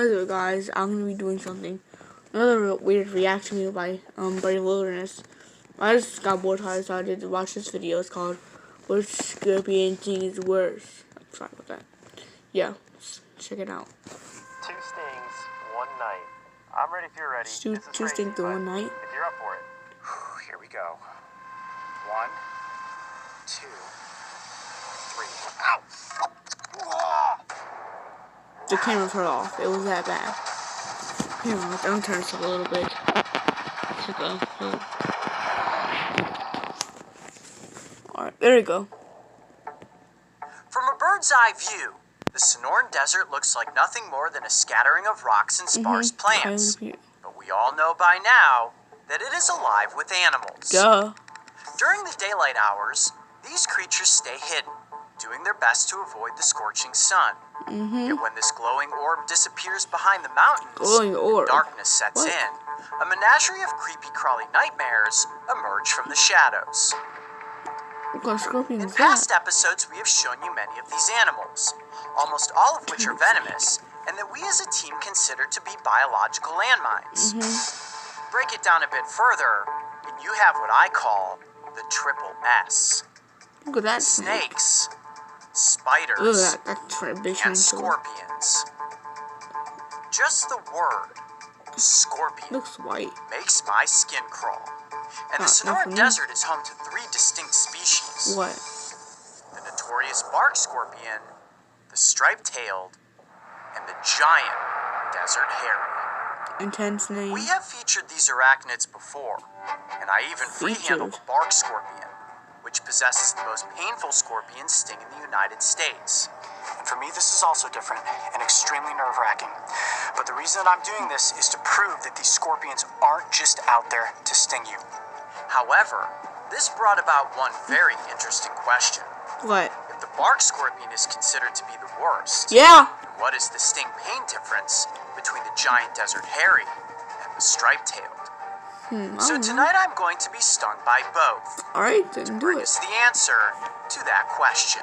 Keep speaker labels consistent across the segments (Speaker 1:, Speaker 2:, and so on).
Speaker 1: What is it, guys? I'm gonna be doing something. Another weird reaction video by Brave Wilderness. I just got bored, so I decided to watch this video. It's called "Which Scorpion Thing Is Worse?" I'm sorry about that. Yeah, let's check it out.
Speaker 2: 2 stings, 1 night. I'm ready if you're ready.
Speaker 1: Two stings to one night.
Speaker 2: If you're up for it. Here we go. 1, 2, 3. Ow!
Speaker 1: The camera turned off. It was that bad. Here, let's unturn this a little bit. Alright, there we go.
Speaker 3: From a bird's eye view, the Sonoran Desert looks like nothing more than a scattering of rocks and sparse plants. But we all know by now that it is alive with animals.
Speaker 1: Duh.
Speaker 3: During the daylight hours, these creatures stay hidden, doing their best to avoid the scorching sun. Yet when this glowing orb disappears behind the mountains, darkness sets in. A menagerie of creepy crawly nightmares emerge from the shadows. In past episodes, we have shown you many of these animals, almost all of which are venomous, and that we as a team consider to be biological landmines. Break it down a bit further, and you have what I call the triple S.
Speaker 1: Look at that
Speaker 3: Snakes, spiders,
Speaker 1: that's
Speaker 3: and scorpions. Just the word scorpion
Speaker 1: looks white.
Speaker 3: makes my skin crawl. And the Sonoran Desert is home to 3 distinct species.
Speaker 1: What?
Speaker 3: The notorious bark scorpion, the striped-tailed, and the giant desert hairy.
Speaker 1: Intense name.
Speaker 3: We have featured these arachnids before, and I even free-handled the bark scorpion, which possesses the most painful scorpion sting in the United States.
Speaker 4: And for me, this is also different and extremely nerve-wracking. But the reason that I'm doing this is to prove that these scorpions aren't just out there to sting you.
Speaker 3: However, this brought about one very interesting question.
Speaker 1: What?
Speaker 3: If the bark scorpion is considered to be the worst,
Speaker 1: Yeah.
Speaker 3: what is the sting pain difference between the giant desert hairy and the striped-tailed? So tonight I'm going to be stung by both.
Speaker 1: Alright, then do
Speaker 3: Bring
Speaker 1: it.
Speaker 3: us the answer to that question.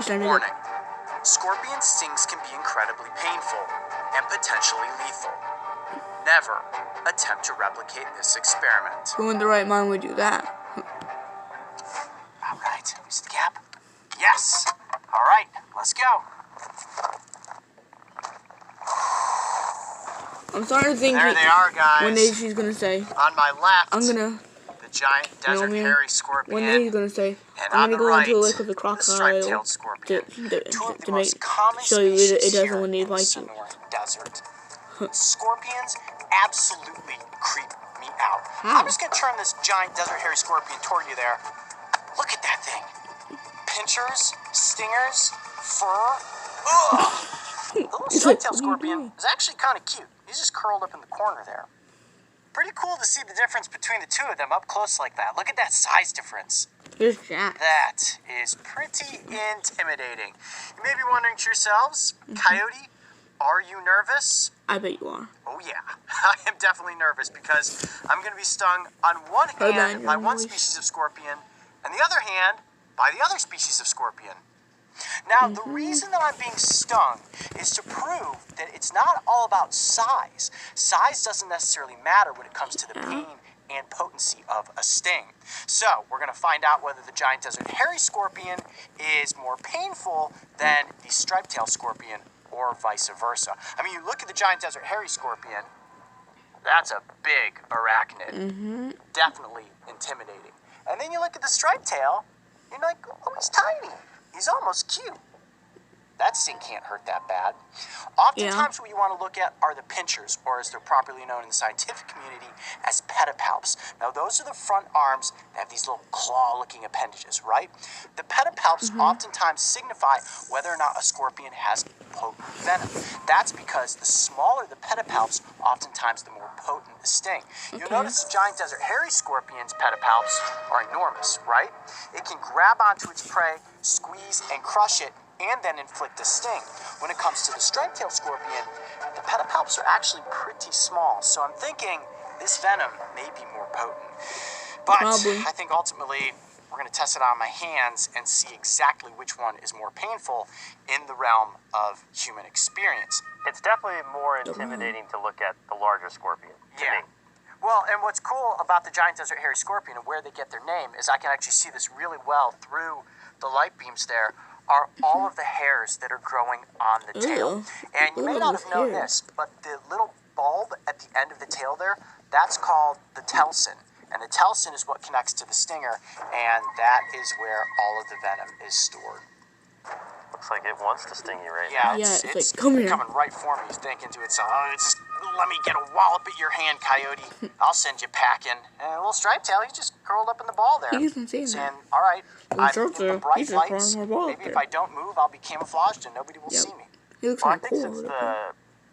Speaker 3: Warning. Scorpion stings can be incredibly painful and potentially lethal. Never attempt to replicate this experiment.
Speaker 1: Who in the right mind would do that?
Speaker 4: All right, who's the gap? Yes. All right, let's go.
Speaker 1: I'm starting to think
Speaker 3: There they are, guys.
Speaker 1: one day she's gonna say,
Speaker 3: On my left,
Speaker 1: I'm gonna,
Speaker 3: the giant desert hairy scorpion.
Speaker 1: one day he's gonna say,
Speaker 3: And
Speaker 1: I'm
Speaker 3: on
Speaker 1: gonna
Speaker 3: the
Speaker 1: go
Speaker 3: right,
Speaker 1: into a lake with a
Speaker 3: the
Speaker 1: crocodile
Speaker 3: striped-tailed scorpion.
Speaker 1: to make, show you it doesn't when they bite you.
Speaker 4: Sonoran Desert. Scorpions absolutely creep me out.
Speaker 1: How?
Speaker 4: I'm just gonna turn this giant desert hairy scorpion toward you there. Look at that thing. Pinchers, stingers, fur. Ugh. The little striped-tailed scorpion is actually kind of cute. He's just curled up in the corner there. Pretty cool to see the difference between the two of them up close like that. Look at that size difference.
Speaker 1: Here's Jack.
Speaker 3: That is pretty intimidating. You may be wondering to yourselves, Coyote, are you nervous?
Speaker 1: I bet you are.
Speaker 3: Oh yeah, I am definitely nervous because I'm going to be stung on one hand by one species of scorpion and the other hand by the other species of scorpion. Now, the reason that I'm being stung is to prove that it's not all about size. Size doesn't necessarily matter when it comes to the pain and potency of a sting. So, we're going to find out whether the giant desert hairy scorpion is more painful than the striped-tailed scorpion or vice versa. I mean, you look at the giant desert hairy scorpion, that's a big arachnid. Definitely intimidating. And then you look at the striped tail, you're like, oh, he's tiny. He's almost cute. That sting can't hurt that bad. Oftentimes what you want to look at are the pinchers, or as they're properly known in the scientific community as pedipalps. Now those are the front arms that have these little claw-looking appendages, right? The pedipalps oftentimes signify whether or not a scorpion has potent venom. That's because the smaller the pedipalps, oftentimes the more potent the sting. You'll notice the giant desert hairy scorpion's pedipalps are enormous, right? It can grab onto its prey, squeeze and crush it, and then inflict a sting. When it comes to the striped-tailed scorpion, the pedipalps are actually pretty small, so I'm thinking this venom may be more potent. But I think ultimately we're going to test it out on my hands and see exactly which one is more painful in the realm of human experience.
Speaker 4: It's definitely more intimidating to look at the larger scorpion. To me.
Speaker 3: Well, and what's cool about the giant desert hairy scorpion and where they get their name is I can actually see this really well through the light beams there are all of the hairs that are growing on the tail. And you may not have known this, but the little bulb at the end of the tail there, that's called the telson. And the telson is what connects to the stinger, and that is where all of the venom is stored.
Speaker 4: Looks like it wants to sting you right
Speaker 3: Yeah,
Speaker 4: now.
Speaker 3: it's
Speaker 1: like, come here.
Speaker 3: coming right for me, thinking to itself, oh, just let me get a wallop at your hand, coyote. I'll send you packing. And a little striped tail, he's just curled up in the ball there.
Speaker 1: He isn't saying
Speaker 3: saying,
Speaker 1: that.
Speaker 3: all right, I'm
Speaker 1: Striped
Speaker 3: in the
Speaker 1: tail,
Speaker 3: bright
Speaker 1: he's just
Speaker 3: lights.
Speaker 1: throwing more ball up
Speaker 3: Maybe if
Speaker 1: there.
Speaker 3: I don't move, I'll be camouflaged and nobody will
Speaker 1: Yep.
Speaker 3: see me.
Speaker 1: He looks
Speaker 4: Well, I
Speaker 1: kind of
Speaker 4: think
Speaker 1: cool.
Speaker 4: since the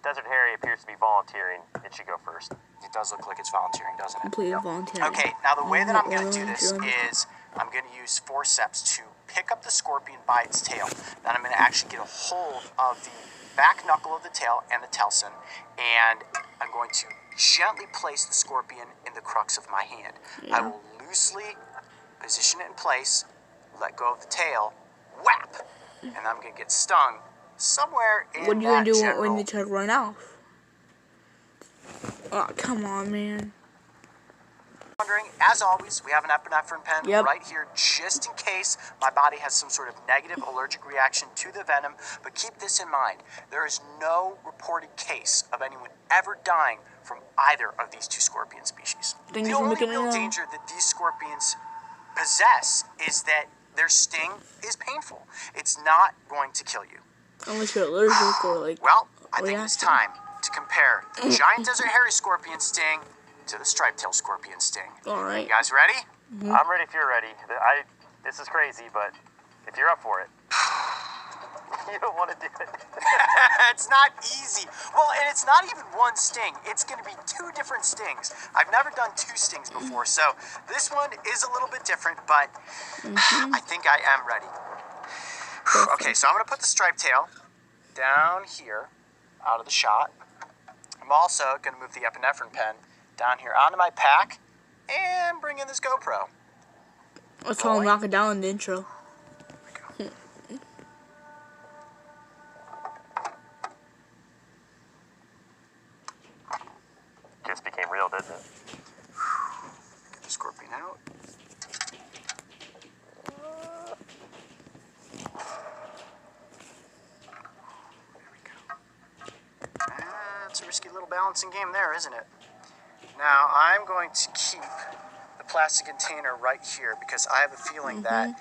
Speaker 4: Desert Harry appears to be volunteering, it should go first.
Speaker 3: It does look like it's volunteering, doesn't it?
Speaker 1: Completely voluntary.
Speaker 3: Okay, now the way that I'm going to do this
Speaker 1: Volunteering.
Speaker 3: is I'm going to use forceps to pick up the scorpion by its tail. Then I'm going to actually get a hold of the back knuckle of the tail and the telson, and I'm going to gently place the scorpion in the crux of my hand.
Speaker 1: Yeah.
Speaker 3: I will loosely position it in place, let go of the tail, whap, and I'm going to get stung somewhere in
Speaker 1: What are you gonna do
Speaker 3: general
Speaker 1: when they try to run off? Oh, come on, man.
Speaker 3: wondering, as always, we have an epinephrine pen
Speaker 1: Yep.
Speaker 3: right here just in case my body has some sort of negative allergic reaction to the venom. But keep this in mind, there is no reported case of anyone ever dying from either of these two scorpion species.
Speaker 1: Thank
Speaker 3: The
Speaker 1: you for
Speaker 3: only
Speaker 1: making it
Speaker 3: real
Speaker 1: known.
Speaker 3: danger that these scorpions possess is that their sting is painful. It's not going to kill you.
Speaker 1: Unless you're allergic or like.
Speaker 3: Well, I think
Speaker 1: yeah.
Speaker 3: it's time to compare the giant desert hairy scorpion sting to the striped-tailed scorpion sting.
Speaker 1: Alright.
Speaker 3: You guys ready?
Speaker 4: I'm ready if you're ready. This is crazy, but if you're up for it, you don't want to do it.
Speaker 3: It's not easy. Well, and it's not even one sting. It's going to be two different stings. I've never done two stings before, so this one is a little bit different, but I think I am ready. Okay, so I'm going to put the striped tail down here out of the shot. I'm also going to move the epinephrine pen down here onto my pack and bring in this GoPro.
Speaker 1: Let's all knock it down in the intro.
Speaker 4: Just became real, didn't it?
Speaker 3: Get the scorpion out. There we go. That's a risky little balancing game there, isn't it? Now, I'm going to keep the plastic container right here because I have a feeling that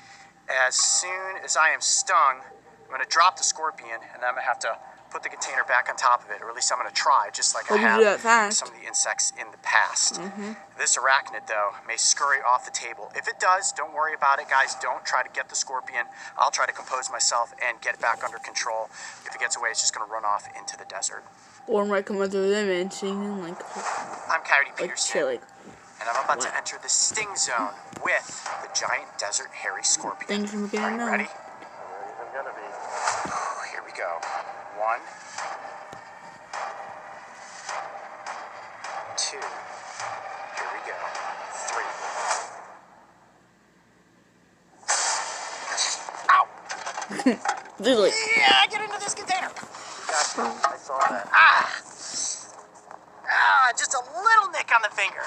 Speaker 3: as soon as I am stung, I'm going to drop the scorpion and then I'm going to have to put the container back on top of it, or at least I'm going to try, just like I
Speaker 1: Hope you
Speaker 3: have
Speaker 1: do that
Speaker 3: with
Speaker 1: fast.
Speaker 3: some of the insects in the past. This arachnid, though, may scurry off the table. If it does, don't worry about it, guys. Don't try to get the scorpion. I'll try to compose myself and get it back under control. If it gets away, it's just going to run off into the desert.
Speaker 1: Or might come under them and singing like
Speaker 3: I'm Coyote
Speaker 1: like
Speaker 3: Peterson,
Speaker 1: shit like.
Speaker 3: and I'm about to
Speaker 1: what?
Speaker 3: enter the sting zone with the giant desert hairy scorpion.
Speaker 1: Thank you for making
Speaker 3: Are
Speaker 1: it
Speaker 3: you
Speaker 1: known.
Speaker 3: ready?
Speaker 4: I'm gonna be.
Speaker 3: Here we go. 1, 2. Here we go. 3. Ow!
Speaker 1: Literally.
Speaker 3: Yeah, get into this container.
Speaker 4: I saw that.
Speaker 3: Just a little nick on the finger.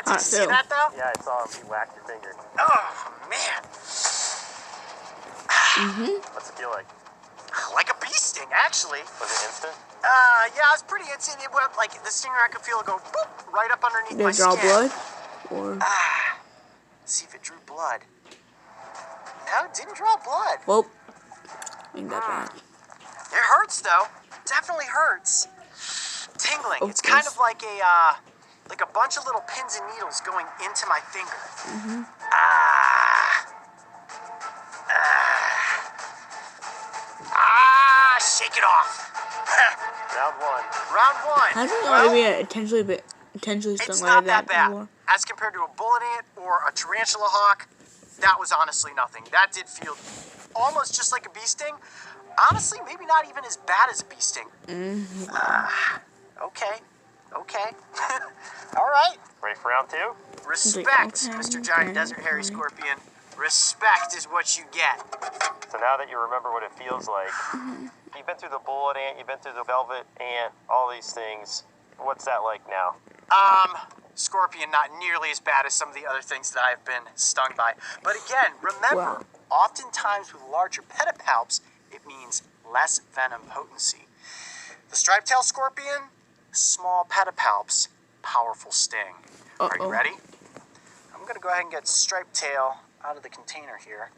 Speaker 3: Did you see
Speaker 1: Phil.
Speaker 3: that though?
Speaker 4: Yeah, I saw him. He whacked your finger.
Speaker 3: Oh man,
Speaker 4: What's it feel like?
Speaker 3: like a bee sting actually.
Speaker 4: Was it instant?
Speaker 3: Yeah, it's pretty instant. It went like the stinger. I could feel it go boop right up underneath
Speaker 1: Did
Speaker 3: my
Speaker 1: it draw
Speaker 3: skin.
Speaker 1: blood? Or
Speaker 3: See if it drew blood. No, it didn't draw blood.
Speaker 1: well, ain't that bad.
Speaker 3: It hurts though. Definitely hurts. Tingling.
Speaker 1: Of
Speaker 3: It's kind
Speaker 1: course.
Speaker 3: of like a bunch of little pins and needles going into my finger. Shake it off.
Speaker 4: Round one.
Speaker 3: Round 1.
Speaker 1: Hasn't
Speaker 3: Well,
Speaker 1: already intentionally
Speaker 3: it's
Speaker 1: stung
Speaker 3: not
Speaker 1: like
Speaker 3: that
Speaker 1: that
Speaker 3: bad.
Speaker 1: before?
Speaker 3: As compared to a bullet ant or a tarantula hawk, that was honestly nothing. That did feel almost just like a bee sting. Honestly, maybe not even as bad as a bee sting. Okay. Okay. All right.
Speaker 4: Ready for round 2?
Speaker 3: Respect,
Speaker 1: okay,
Speaker 3: Mr. Giant
Speaker 1: okay,
Speaker 3: Desert Hairy
Speaker 1: okay.
Speaker 3: Scorpion. Respect is what you get.
Speaker 4: So now that you remember what it feels like, you've been through the bullet ant, you've been through the velvet ant, all these things. What's that like now?
Speaker 3: Scorpion not nearly as bad as some of the other things that I've been stung by. But again, remember,
Speaker 1: Wow.
Speaker 3: oftentimes with larger pedipalps, it means less venom potency. The striped-tailed scorpion, small pedipalps, powerful sting. Are you
Speaker 1: Uh-oh.
Speaker 3: ready? I'm going to go ahead and get striped tail out of the container here.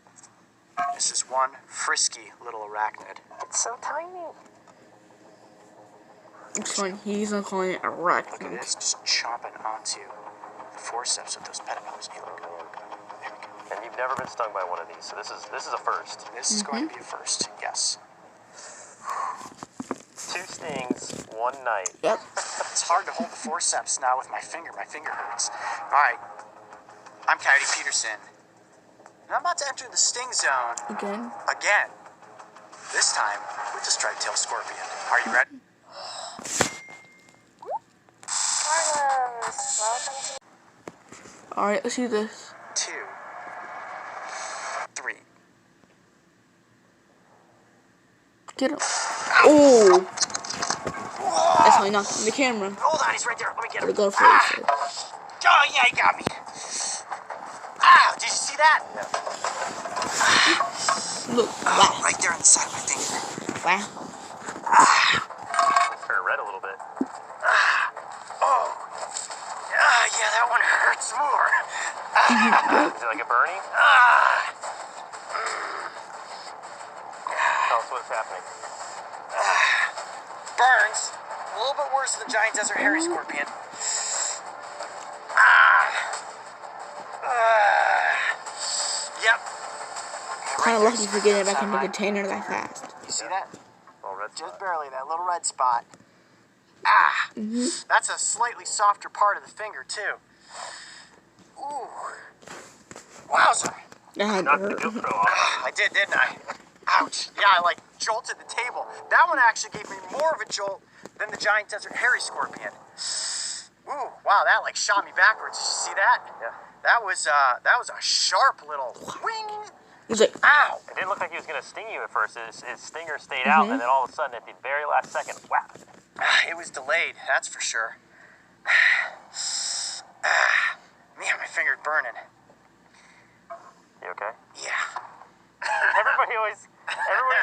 Speaker 3: This is one frisky little arachnid. It's so tiny.
Speaker 1: It's funny, he's not calling it a wreck.
Speaker 3: Look at this, just chomping onto the forceps of those pedipalps. Hey, look, look. There we go.
Speaker 4: And you've never been stung by one of these, so this is a first.
Speaker 3: This is going to be a first, yes.
Speaker 4: 2 stings, 1 night.
Speaker 1: Yep.
Speaker 3: It's hard to hold the forceps now with my finger. My finger hurts. All right. I'm Coyote Peterson. And I'm about to enter the sting zone
Speaker 1: Again.
Speaker 3: again. This time with the striped-tailed scorpion. Are you ready?
Speaker 1: Alright, let's do this.
Speaker 3: 2, 3.
Speaker 1: Get him. Oh! That's how he knocked him in the camera.
Speaker 3: Hold on, he's right there. Let me get him.
Speaker 1: The go for it. So.
Speaker 3: Oh, yeah, he got me. Ow, did you see that?
Speaker 1: Look, wow.
Speaker 3: Right there on the side of my finger.
Speaker 1: Wow.
Speaker 4: Turn red a little bit.
Speaker 3: Yeah, that one hurts more.
Speaker 4: Is it like a burning? Tell us what's happening.
Speaker 3: Burns. A little bit worse than the giant desert hairy scorpion. Yep.
Speaker 1: Kind of lucky for getting it back in the container that fast.
Speaker 3: You see that?
Speaker 4: All red
Speaker 3: Just
Speaker 4: spot.
Speaker 3: barely, that little red spot. That's a slightly softer part of the finger, too. Ooh. Wowzer.
Speaker 1: That had to
Speaker 4: Knocked the
Speaker 1: hurt.
Speaker 4: GoPro off.
Speaker 3: I did, didn't I? Ouch. Yeah, I like jolted the table. That one actually gave me more of a jolt than the giant desert hairy scorpion. Ooh, wow, that like shot me backwards. Did you see that?
Speaker 4: Yeah.
Speaker 3: That was a sharp little wing.
Speaker 1: He's like,
Speaker 3: Ow.
Speaker 4: It didn't look like he was going to sting you at first. His stinger stayed out, and then all of a sudden, at the very last second, whap.
Speaker 3: It was delayed, that's for sure. Man, my finger's burning.
Speaker 4: You okay?
Speaker 3: Yeah.
Speaker 4: Everybody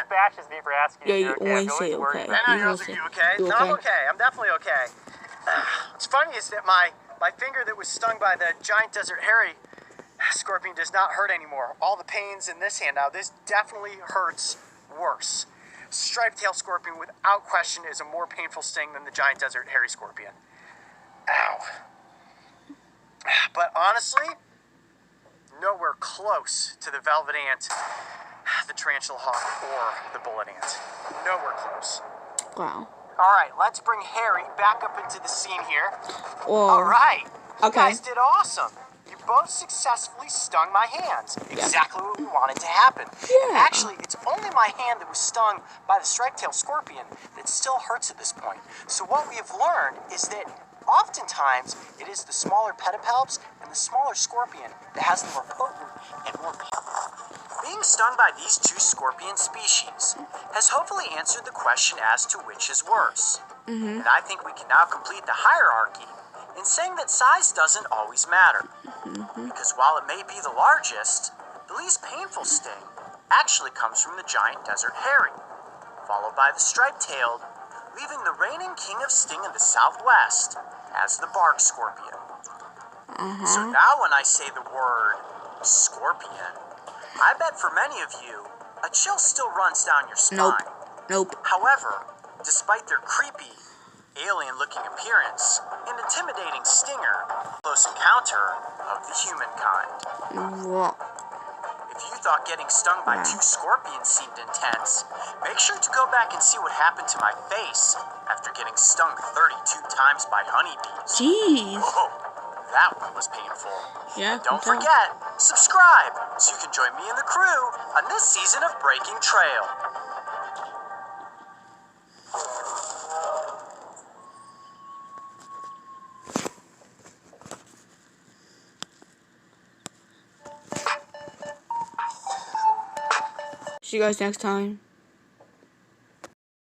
Speaker 4: bashes me for asking
Speaker 1: yeah,
Speaker 4: if
Speaker 1: you
Speaker 4: you're okay. I'm
Speaker 1: always say
Speaker 4: always worried
Speaker 1: okay.
Speaker 4: about
Speaker 3: I
Speaker 1: You
Speaker 3: know,
Speaker 1: always say,
Speaker 3: you okay?
Speaker 1: you
Speaker 3: No, I'm
Speaker 1: okay?
Speaker 3: okay. I'm definitely okay. What's funny is that my finger that was stung by the giant desert hairy scorpion does not hurt anymore. All the pains in this hand now, this definitely hurts worse. Striped tail scorpion, without question, is a more painful sting than the giant desert hairy scorpion. Ow. But honestly, nowhere close to the velvet ant, the tarantula hawk, or the bullet ant. Nowhere close.
Speaker 1: Wow.
Speaker 3: All right, let's bring Harry back up into the scene here.
Speaker 1: Whoa.
Speaker 3: All right. You
Speaker 1: Okay.
Speaker 3: guys did awesome. You both successfully stung my hands. Exactly what we wanted to happen.
Speaker 1: Yeah.
Speaker 3: And actually, it's only my hand that was stung by the striped-tailed scorpion that still hurts at this point. So what we have learned is that oftentimes it is the smaller pedipalps and the smaller scorpion that has the more potent and more painful. Being stung by these two scorpion species has hopefully answered the question as to which is worse. And I think we can now complete the hierarchy in saying that size doesn't always matter. Because while it may be the largest, the least painful sting actually comes from the giant desert hairy, followed by the striped-tailed, leaving the reigning king of sting in the southwest as the bark scorpion. So now when I say the word scorpion, I bet for many of you, a chill still runs down your spine.
Speaker 1: Nope.
Speaker 3: However, despite their creepy, alien-looking appearance and intimidating stinger, close encounter of the humankind.
Speaker 1: Wow.
Speaker 3: If you thought getting stung by two scorpions seemed intense, make sure to go back and see what happened to my face after getting stung 32 times by honeybees.
Speaker 1: Jeez.
Speaker 3: Whoa, that one was painful.
Speaker 1: Yeah.
Speaker 3: Don't
Speaker 1: okay.
Speaker 3: forget, subscribe so you can join me and the crew on this season of Breaking Trail.
Speaker 1: See you guys next time.